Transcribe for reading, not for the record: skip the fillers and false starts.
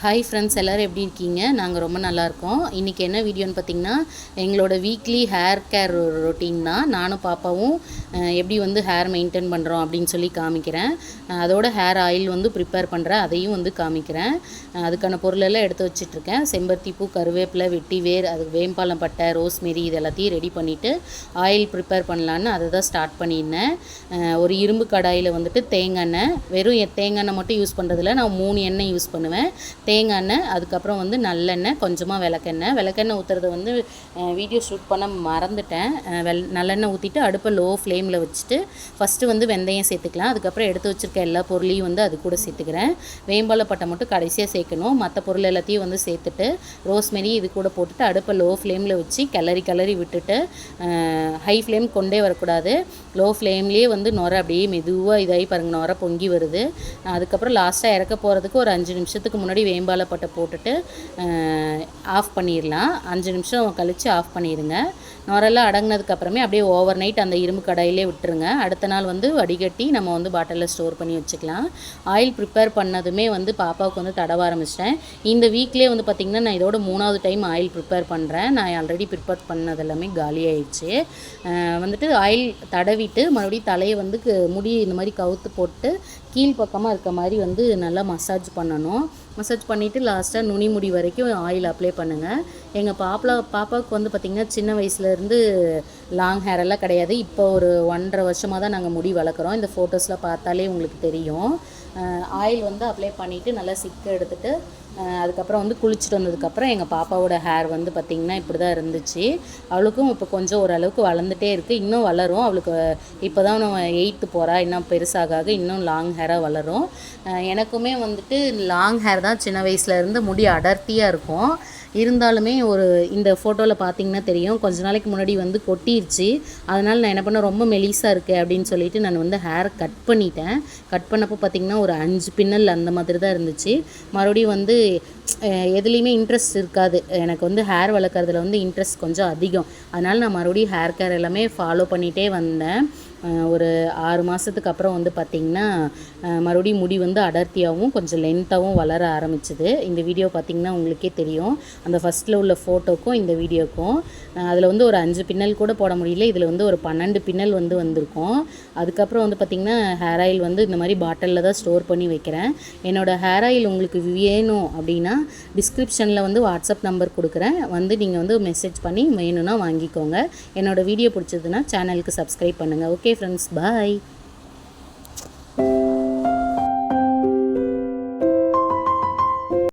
Hi friends, எல்லோரும் எப்படி இருக்கீங்க? நாங்கள் ரொம்ப நல்லாயிருக்கோம். இன்றைக்கி என்ன வீடியோன்னு பார்த்திங்கன்னா, எங்களோட வீக்லி ஹேர் கேர் ரொட்டீன் தான். நானும் பாப்பாவும் எப்படி வந்து ஹேர் மெயின்டைன் பண்ணுறோம் அப்படின்னு சொல்லி காமிக்கிறேன். அதோட ஹேர் ஆயில் வந்து ப்ரிப்பேர் பண்ணுறேன், அதையும் வந்து காமிக்கிறேன். அதுக்கான பொருளெல்லாம் எடுத்து வச்சிட்ருக்கேன். செம்பருத்தி பூ, கருவேப்பிலை, வெட்டி வேர், அதுக்கு வேம்பாலம் பட்டை, ரோஸ்மெரி இது எல்லாத்தையும் ரெடி பண்ணிவிட்டு ஆயில் ப்ரிப்பேர் பண்ணலான்னு அதை தான் ஸ்டார்ட் பண்ணியிருந்தேன். ஒரு இரும்பு கடாயில் வந்துட்டு தேங்காய் எண்ணெய், வெறும் தேங்காய் எண்ணெய் மட்டும் யூஸ் பண்ணுறதில்ல, நான் 3 எண்ணெய் யூஸ் பண்ணுவேன். தேங்காய் எண்ணெய், அதுக்கப்புறம் வந்து நல்லெண்ணெய், கொஞ்சமாக விளக்கெண்ணெய் ஊற்றுறது வந்து வீடியோ ஷூட் பண்ண மறந்துட்டேன். நல்லெண்ணெய் ஊற்றிட்டு அடுப்பை லோ ஃப்ளேமில் வச்சுட்டு ஃபஸ்ட்டு வந்து வெந்தயம் சேர்த்துக்கலாம். அதுக்கப்புறம் எடுத்து வச்சுருக்க எல்லா பொருளையும் வந்து அது கூட சேர்த்துக்கிறேன். வேம்பாலப்பட்டை மட்டும் கடைசியாக சேர்க்கணும். மற்ற பொருள் எல்லாத்தையும் வந்து சேர்த்துட்டு ரோஸ்மெரி இது கூட போட்டுட்டு அடுப்பை லோ ஃப்ளேமில் வச்சு கிளறி விட்டுட்டு, ஹை ஃப்ளேம் கொண்டே வரக்கூடாது, லோ ஃப்ளேம்லேயே வந்து நுரை அப்படியே மெதுவாக இதாகி பாருங்கள், நுரை பொங்கி வருது. அதுக்கப்புறம் லாஸ்ட்டாக இறக்க போகிறதுக்கு ஒரு 5 நிமிஷத்துக்கு முன்னாடி வேம்பாலப்பட்டை போட்டுட்டு ஆஃப் பண்ணிடலாம். 5 நிமிஷம் கழித்து ஆஃப் பண்ணிடுங்க. நுரெல்லாம் அடங்கினதுக்கப்புறமே அப்படியே ஓவர் நைட் அந்த இரும்பு கடாயிலே விட்டுருங்க. அடுத்த நாள் வந்து வடிகட்டி நம்ம வந்து பாட்டிலில் ஸ்டோர் பண்ணி வச்சுக்கலாம். ஆயில் ப்ரிப்பேர் பண்ணதுமே வந்து பாப்பாவுக்கு வந்து தடவ ஆரம்பிச்சிட்டேன். இந்த வீக்லேயே வந்து பார்த்திங்கன்னா நான் இதோட 3வது டைம் ஆயில் ப்ரிப்பேர் பண்ணுறேன். நான் ஆல்ரெடி ப்ரிப்பேர் பண்ணது எல்லாமே காலி ஆயிடுச்சு. வந்துட்டு ஆயில் தடவிட்டு மறுபடியும் தலையை வந்து முடி இந்த மாதிரி கவுத்து போட்டு கீழ்ப்பக்கமாக இருக்க மாதிரி வந்து நல்லா மசாஜ் பண்ணணும். மசாஜ் பண்ணிவிட்டு லாஸ்ட்டாக நுனி முடி வரைக்கும் ஆயில் அப்ளை பண்ணுங்கள். எங்கள் பாப்பாவுக்கு வந்து பார்த்திங்கன்னா சின்ன வயசுலேருந்து லாங் ஹேரெல்லாம் கிடையாது. இப்போ ஒரு 1.5 வருஷமாக தான் நாங்கள் முடி வளர்க்குறோம். இந்த ஃபோட்டோஸில் பார்த்தாலே உங்களுக்கு தெரியும். ஆயில் வந்து அப்ளை பண்ணிவிட்டு நல்லா சிக்க எடுத்துகிட்டு அதுக்கப்புறம் வந்து குளிச்சுட்டு வந்ததுக்கப்புறம் எங்கள் பாப்பாவோட ஹேர் வந்து பார்த்திங்கன்னா இப்படி தான் இருந்துச்சு. அவளுக்கும் இப்போ கொஞ்சம் ஓரளவுக்கு வளர்ந்துட்டே இருக்குது, இன்னும் வளரும். அவளுக்கு இப்போ தான் நம்ம 8th போகிறா, இன்னும் பெருசாக இன்னும் லாங் ஹேராக வளரும். எனக்குமே வந்துட்டு லாங் ஹேர் தான் சின்ன வயசுலேருந்து, முடி அடர்த்தியாக இருக்கும். இருந்தாலுமே இந்த ஃபோட்டோவில் பார்த்திங்கன்னா தெரியும், கொஞ்ச நாளைக்கு முன்னாடி வந்து கொட்டிருச்சு. அதனால் நான் என்ன பண்ணேன், ரொம்ப மெலிசாக இருக்குது அப்படின்னு சொல்லிட்டு நான் வந்து ஹேரை கட் பண்ணிட்டேன். கட் பண்ணப்போ பார்த்திங்கன்னா ஒரு 5 பின்னல் அந்த மாதிரி தான் இருந்துச்சு. மறுபடியும் வந்து எதுலேயுமே இன்ட்ரெஸ்ட் இருக்காது, எனக்கு வந்து ஹேர் வளர்க்குறதுல வந்து இன்ட்ரெஸ்ட் கொஞ்சம் அதிகம். அதனால் நான் மறுபடியும் ஹேர் கேர் எல்லாமே ஃபாலோ பண்ணிகிட்டே வந்தேன். ஒரு 6 மாதத்துக்கு அப்புறம் வந்து பார்த்திங்கன்னா மறுபடியும் முடி வந்து அடர்த்தியாகவும் கொஞ்சம் லென்த்தாகவும் வளர ஆரம்பிச்சுது. இந்த வீடியோ பார்த்திங்கன்னா உங்களுக்கே தெரியும், அந்த ஃபஸ்ட்டில் உள்ள ஃபோட்டோக்கும் இந்த வீடியோக்கும் அதில் வந்து ஒரு 5 பின்னல் கூட போட முடியல, இதில் வந்து ஒரு 12 பின்னல் வந்து வந்திருக்கும். அதுக்கப்புறம் வந்து பார்த்திங்கன்னா ஹேர் ஆயில் வந்து இந்த மாதிரி பாட்டிலில் தான் ஸ்டோர் பண்ணி வைக்கிறேன். என்னோடய ஹேர் ஆயில் உங்களுக்கு வேணும் அப்படின்னா டிஸ்கிரிப்ஷனில் வந்து வாட்ஸ்அப் நம்பர் கொடுக்குறேன், வந்து நீங்கள் வந்து மெசேஜ் பண்ணி வேணும்னா வாங்கிக்கோங்க. என்னோடய வீடியோ பிடிச்சதுன்னா சேனலுக்கு சப்ஸ்கிரைப் பண்ணுங்கள். ஓகே ஃப்ரெண்ட்ஸ், பாய்.